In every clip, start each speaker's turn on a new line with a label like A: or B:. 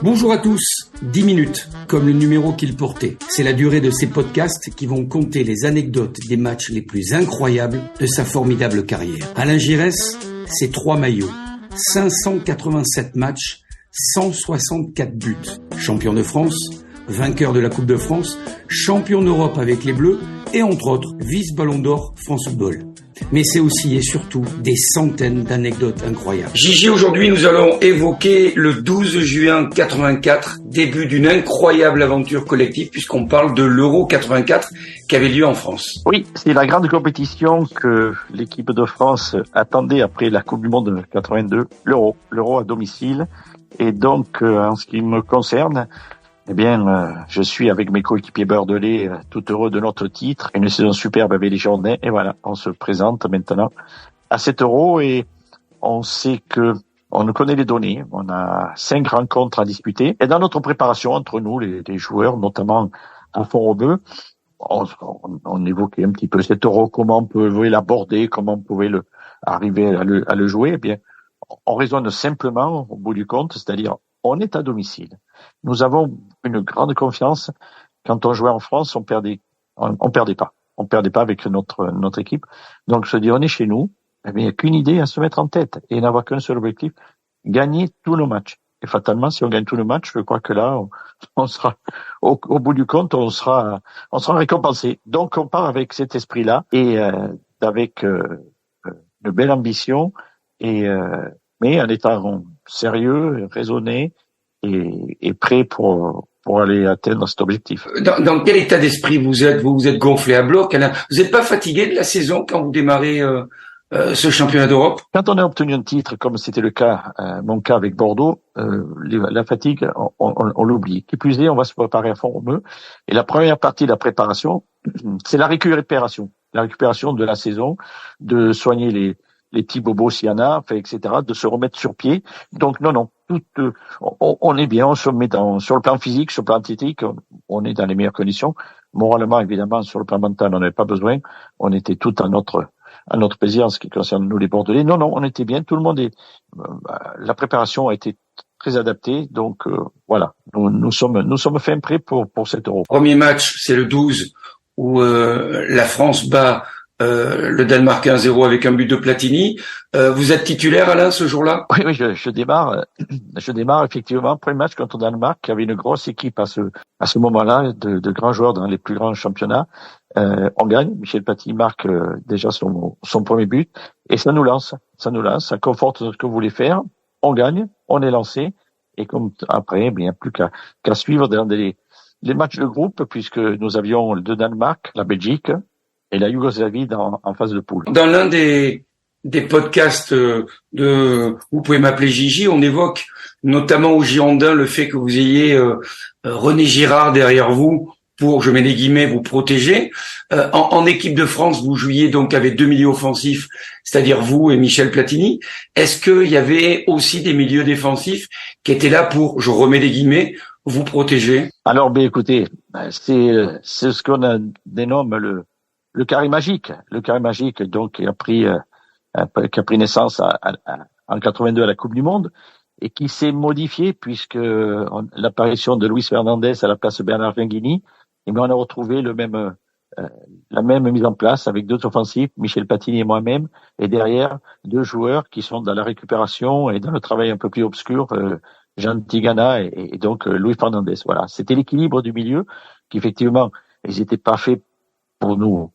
A: Bonjour à tous, 10 minutes, comme le numéro qu'il portait. C'est la durée de ces podcasts qui vont compter les anecdotes des matchs les plus incroyables de sa formidable carrière. Alain Giresse, c'est 3 maillots, 587 matchs, 164 buts. Champion de France, vainqueur de la Coupe de France, champion d'Europe avec les Bleus et entre autres, vice-ballon d'or France Football. Mais c'est aussi et surtout des centaines d'anecdotes incroyables. Gigi, aujourd'hui nous allons évoquer le 12 juin 84, début d'une incroyable aventure collective puisqu'on parle de l'Euro 84 qui avait lieu en France.
B: Oui, c'est la grande compétition que l'équipe de France attendait après la Coupe du Monde de 82, l'Euro à domicile. Et donc, en ce qui me concerne, je suis avec mes coéquipiers bordelais tout heureux de notre titre. Une saison superbe avec les Girondins. Et voilà, on se présente maintenant à cet Euro et on sait que on nous connaît les données. On a 5 rencontres à disputer. Et dans notre préparation entre nous, les joueurs, notamment à Font-Romeu, on évoquait un petit peu cet Euro, comment on pouvait l'aborder, comment on pouvait arriver à le jouer. Eh bien, on raisonne simplement au bout du compte, c'est-à-dire on est à domicile. Nous avons une grande confiance. Quand on jouait en France, on perdait pas. On perdait pas avec notre équipe. Donc, se dire, on est chez nous. Il n'y a qu'une idée à se mettre en tête et n'avoir qu'un seul objectif, gagner tous nos matchs. Et fatalement, si on gagne tous nos matchs, je crois que là, on sera, au bout du compte, on sera récompensé. Donc, on part avec cet esprit-là et, avec, une belle ambition mais en étant sérieux, raisonné et prêt pour aller atteindre cet objectif.
A: Dans quel état d'esprit vous êtes? Vous êtes gonflé à bloc, Alain. Vous n'êtes pas fatigué de la saison quand vous démarrez ce championnat d'Europe?
B: Quand on a obtenu un titre, comme c'était le cas, mon cas avec Bordeaux, la fatigue, on l'oublie. Qui plus est, on va se préparer à Font-Romeu. Et la première partie de la préparation, c'est la récupération. La récupération de la saison, de soigner les petits bobos s'il y en a, etc., de se remettre sur pied. Donc non, on est bien, on se met sur le plan physique, sur le plan athlétique, on est dans les meilleures conditions. Moralement, évidemment, sur le plan mental, on n'avait pas besoin. On était tout à notre plaisir en ce qui concerne nous les Bordelais. Non, on était bien. Tout le monde la préparation a été très adaptée. Donc voilà, nous sommes fin prêts pour cet Euro.
A: Premier match, c'est le 12 où la France bat le Danemark 1-0 avec un but de Platini. Vous êtes titulaire, Alain, ce jour-là?
B: Oui, je démarre. Je démarre effectivement. Premier match contre le Danemark, qui avait une grosse équipe à ce moment-là, de grands joueurs dans les plus grands championnats. On gagne. Michel Platini marque déjà son premier but et ça nous lance. Ça conforte ce que vous voulez faire. On gagne, on est lancé et comme après, bien plus qu'à suivre dans les matchs de groupe, puisque nous avions le Danemark, la Belgique et la Yougoslavie en phase de poule.
A: Dans l'un des podcasts vous pouvez m'appeler Gigi, on évoque notamment aux Girondins le fait que vous ayez René Girard derrière vous pour, je mets des guillemets, vous protéger. En équipe de France, vous jouiez donc avec 2 milieux offensifs, c'est-à-dire vous et Michel Platini. Est-ce qu'il y avait aussi des milieux défensifs qui étaient là pour, je remets des guillemets, vous protéger?
B: Alors, écoutez, c'est ce qu'on dénomme le carré magique. Le carré magique, donc, qui a pris naissance en 82 à la Coupe du Monde et qui s'est modifié puisque l'apparition de Luis Fernandez à la place de Bernard Venghini, et bien on a retrouvé la même mise en place avec 2 offensifs, Michel Platini et moi-même, et derrière 2 joueurs qui sont dans la récupération et dans le travail un peu plus obscur, Jean Tigana et donc Luis Fernandez. Voilà, c'était l'équilibre du milieu qui effectivement, ils n'étaient pas faits pour nous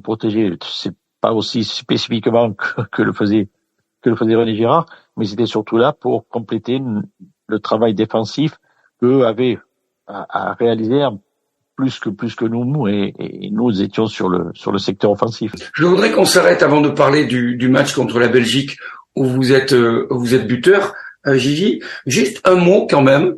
B: protéger. C'est pas aussi spécifiquement que le faisait René Girard, mais c'était surtout là pour compléter le travail défensif qu'eux avaient à réaliser plus que nous et nous étions sur le secteur offensif.
A: Je voudrais qu'on s'arrête avant de parler du match contre la Belgique où vous êtes buteur, Gigi. Juste un mot quand même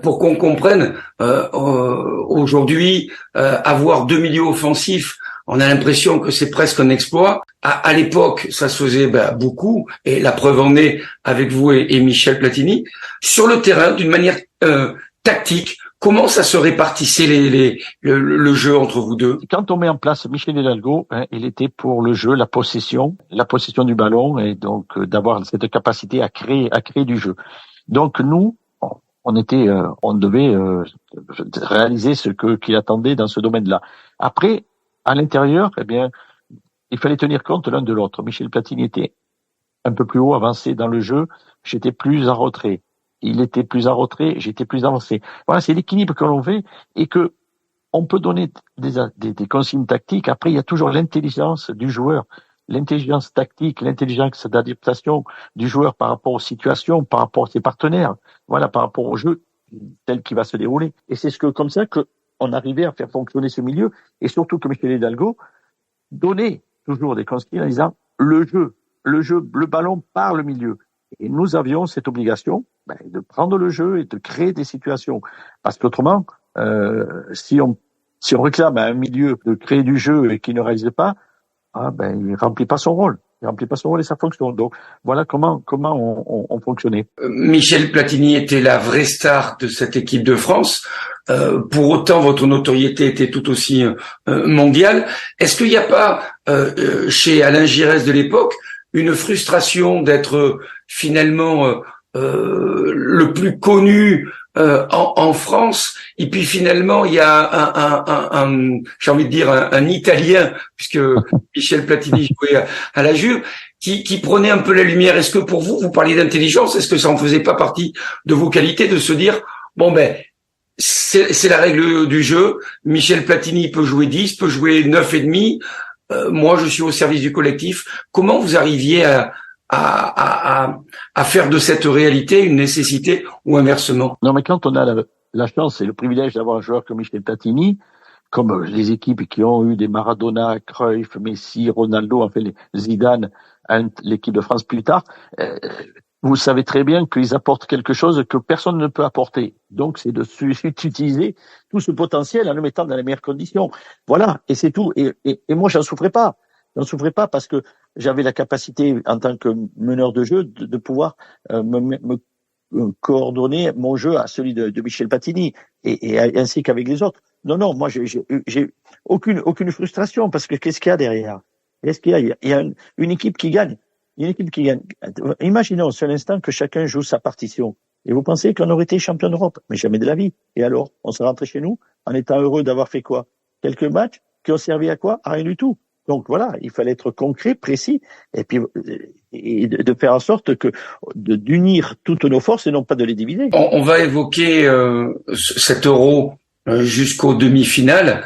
A: pour qu'on comprenne. Aujourd'hui, avoir 2 milieux offensifs, on a l'impression que c'est presque un exploit. À l'époque, ça se faisait beaucoup, et la preuve en est avec vous et Michel Platini. Sur le terrain, d'une manière tactique, comment ça se répartissait le jeu entre vous deux?
B: Quand on met en place Michel Hidalgo, il était pour le jeu, la possession du ballon, et donc d'avoir cette capacité à créer du jeu. Donc nous, on devait réaliser qu'il attendait dans ce domaine-là. Après, à l'intérieur, eh bien, il fallait tenir compte l'un de l'autre. Michel Platini était un peu plus haut, avancé dans le jeu. J'étais plus en retrait. Il était plus en retrait, j'étais plus avancé. Voilà, c'est l'équilibre que l'on fait et que on peut donner des consignes tactiques. Après, il y a toujours l'intelligence du joueur, l'intelligence tactique, l'intelligence d'adaptation du joueur par rapport aux situations, par rapport à ses partenaires, voilà, par rapport au jeu tel qu'il va se dérouler. Et c'est comme ça qu'on arrivait à faire fonctionner ce milieu. Et surtout que Michel Hidalgo donnait toujours des consignes en disant le jeu, le ballon par le milieu. Et nous avions cette obligation de prendre le jeu et de créer des situations. Parce qu'autrement, si on réclame à un milieu de créer du jeu et qu'il ne réalise pas, il remplit pas son rôle. Il remplit pas son rôle et sa fonction. Donc voilà comment on fonctionnait.
A: Michel Platini était la vraie star de cette équipe de France. Pour autant, votre notoriété était tout aussi mondiale. Est-ce qu'il n'y a pas chez Alain Giresse de l'époque une frustration d'être finalement le plus connu en France, et puis finalement il y a j'ai envie de dire un Italien, puisque Michel Platini jouait à la Juve, qui prenait un peu la lumière. Est-ce que pour vous parliez d'intelligence, est-ce que ça en faisait pas partie de vos qualités de se dire c'est la règle du jeu, Michel Platini peut jouer 10, peut jouer 9 et demi, moi je suis au service du collectif. Comment vous arriviez à faire de cette réalité une nécessité ou inversement?
B: Non, mais quand on a la chance et le privilège d'avoir un joueur comme Michel Platini, comme les équipes qui ont eu des Maradona, Cruyff, Messi, Ronaldo, enfin les Zidane, l'équipe de France plus tard, vous savez très bien qu'ils apportent quelque chose que personne ne peut apporter. Donc c'est d'utiliser tout ce potentiel en le mettant dans les meilleures conditions. Voilà, et c'est tout. Et moi j'en souffrais pas. J'en souffrais pas parce que j'avais la capacité, en tant que meneur de jeu, de pouvoir me coordonner mon jeu à celui de Michel Platini et ainsi qu'avec les autres. Non, moi j'ai aucune frustration parce que qu'est-ce qu'il y a derrière? Qu'est-ce qu'il y a? Il y a une équipe qui gagne. Une équipe qui gagne. Imaginons sur l'instant que chacun joue sa partition. Et vous pensez qu'on aurait été champion d'Europe? Mais jamais de la vie. Et alors, on serait rentré chez nous en étant heureux d'avoir fait quoi? Quelques matchs qui ont servi à quoi? À rien du tout. Donc voilà, il fallait être concret, précis, et puis de faire en sorte d'unir toutes nos forces et non pas de les diviser.
A: On va évoquer cet Euro jusqu'aux demi-finales,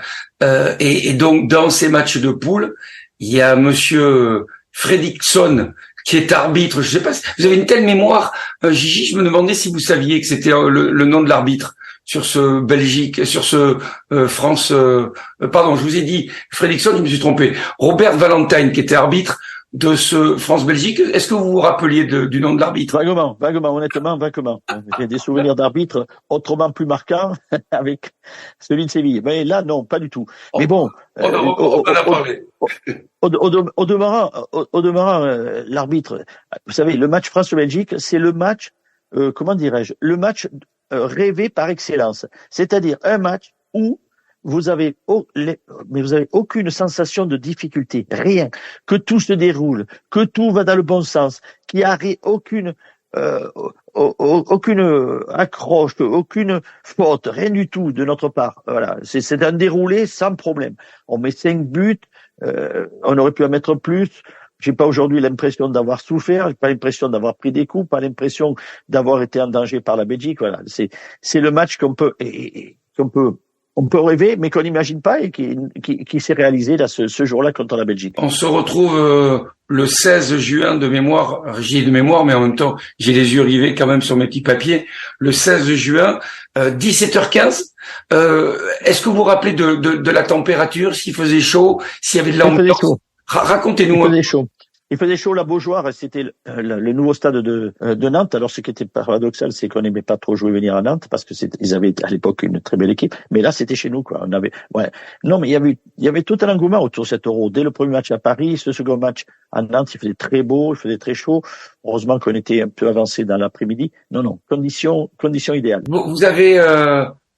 A: et donc dans ces matchs de poule, il y a Monsieur Fredriksson qui est arbitre. Je sais pas, vous avez une telle mémoire, Gigi. Je me demandais si vous saviez que c'était le nom de l'arbitre sur ce Belgique, sur ce France. Pardon, je vous ai dit Fredriksson, je me suis trompé. Robert Valentine, qui était arbitre de ce France-Belgique. Est-ce que vous vous rappeliez du nom de l'arbitre?
B: Vaguement, honnêtement, vaguement. J'ai des souvenirs d'arbitres autrement plus marquants avec celui de Séville. Mais là, non, pas du tout. Mais bon,
A: on en a parlé.
B: Au demeurant, l'arbitre, vous savez, le match France-Belgique, c'est le match, comment dirais-je, le match rêvé par excellence. C'est-à-dire un match où vous avez aucune sensation de difficulté, rien, que tout se déroule, que tout va dans le bon sens, qu'il n'y a aucune accroche, aucune faute, rien du tout de notre part. Voilà, c'est un déroulé sans problème. On met 5 buts, on aurait pu en mettre plus. J'ai pas aujourd'hui l'impression d'avoir souffert, j'ai pas l'impression d'avoir pris des coups, pas l'impression d'avoir été en danger par la Belgique. Voilà, c'est le match qu'on peut on peut rêver, mais qu'on n'imagine pas et qui s'est réalisé là ce jour-là contre la Belgique.
A: On se retrouve le 16 juin de mémoire, j'ai de mémoire, mais en même temps j'ai les yeux rivés quand même sur mes petits papiers. Le 16 juin, 17h15. Est-ce que vous vous rappelez de la température, s'il faisait chaud, s'il y avait de l'ambiance? Racontez-nous.
B: Il faisait chaud, la Beaujoire, c'était le nouveau stade de Nantes. Alors, ce qui était paradoxal, c'est qu'on n'aimait pas trop jouer venir à Nantes parce que ils avaient à l'époque une très belle équipe. Mais là, c'était chez nous, quoi. Non, mais il y avait tout un engouement autour de cet Euro. Dès le premier match à Paris, ce second match à Nantes, il faisait très beau, il faisait très chaud. Heureusement qu'on était un peu avancé dans l'après-midi. Non, conditions idéales.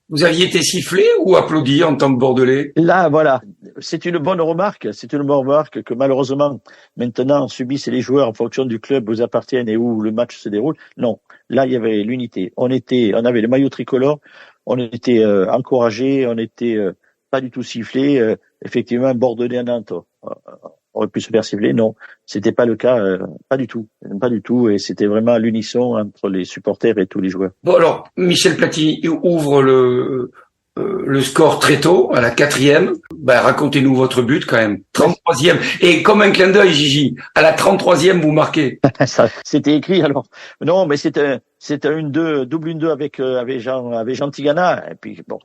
A: Vous aviez été sifflé ou applaudi en tant que Bordelais?
B: Là, voilà. c'est une bonne remarque. C'est une bonne remarque que malheureusement maintenant subissent les joueurs en fonction du club où ils appartiennent et où le match se déroule. Non, là il y avait l'unité. On avait le maillot tricolore. On était encouragés. On était pas du tout sifflés. Effectivement, Bordelais à Nantes aurait pu se faire siffler. Non, c'était pas le cas. Pas du tout. Et c'était vraiment l'unisson entre les supporters et tous les joueurs.
A: Bon alors, Michel Platini ouvre le score très tôt, à la 4e. Racontez-nous votre but quand même. 33e. Et comme un clin d'œil, Gigi, à la 33e, vous marquez.
B: Ça, c'était écrit alors. Non, mais c'était une double 1-2 avec Jean Tigana. Et puis bon,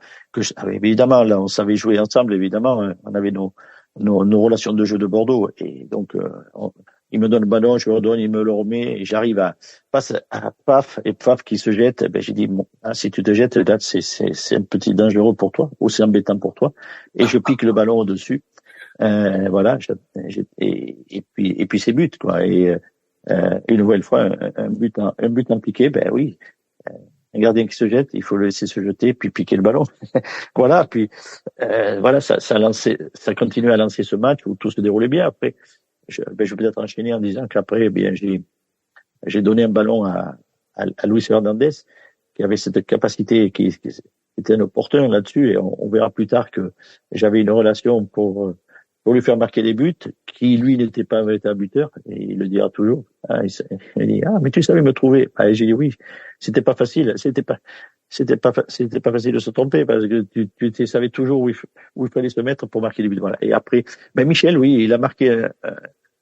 B: évidemment là, on savait jouer ensemble. Évidemment, on avait nos relations de jeu de Bordeaux. Et donc, il me donne le ballon, je le redonne, il me le remet, et j'arrive face à Paf, et Paf qui se jette. J'ai dit, bon, si tu te jettes, là, c'est un petit dangereux pour toi, ou c'est embêtant pour toi. Et je pique le ballon au-dessus. Voilà, et puis c'est but, quoi. Et, une nouvelle fois, un but impliqué, oui. Un gardien qui se jette, il faut le laisser se jeter, puis piquer le ballon. Voilà, puis, voilà, ça continue à lancer ce match où tout se déroulait bien. Après, je vais peut-être enchaîner en disant qu'après, j'ai donné un ballon à Luis Hernandez, qui avait cette capacité, qui était un opportun là-dessus, et on verra plus tard que j'avais une relation pour lui faire marquer des buts, qui lui n'était pas un véritable buteur, et il le dira toujours. Il dit, mais tu savais me trouver. J'ai dit oui, c'était pas facile, c'était pas facile de se tromper, parce que tu savais toujours où il fallait se mettre pour marquer des buts. Voilà. Et après, Michel, oui, il a marqué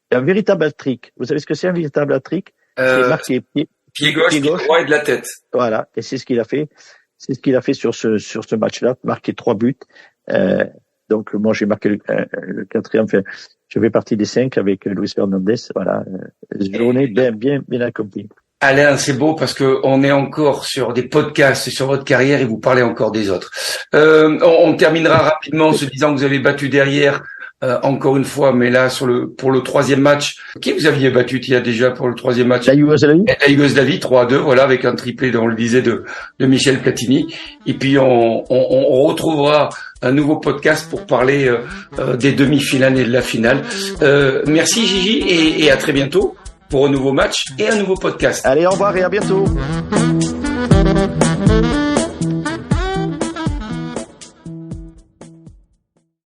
B: un véritable hat-trick. Vous savez ce que c'est un véritable hat-trick? C'est marqué
A: pied gauche, droit et de la tête.
B: Voilà. Et c'est ce qu'il a fait. C'est ce qu'il a fait sur ce match-là, marqué 3 buts. Donc, moi, j'ai marqué le 4e. Enfin, je fais partie des 5 avec Luis Hernandez. Voilà. Journée bien accomplie.
A: Alain, c'est beau parce que on est encore sur des podcasts sur votre carrière et vous parlez encore des autres. On terminera rapidement en se disant que vous avez battu derrière, encore une fois, mais là pour le 3e match. Qui vous aviez battu il y a déjà pour le 3e match?
B: La Yougoslavie.
A: La Yougoslavie, 3-2, voilà, avec un triplé, on le disait, de Michel Platini. Et puis on retrouvera un nouveau podcast pour parler des demi-finales et de la finale. Merci Gigi et à très bientôt pour un nouveau match et un nouveau podcast.
B: Allez, au revoir et à bientôt.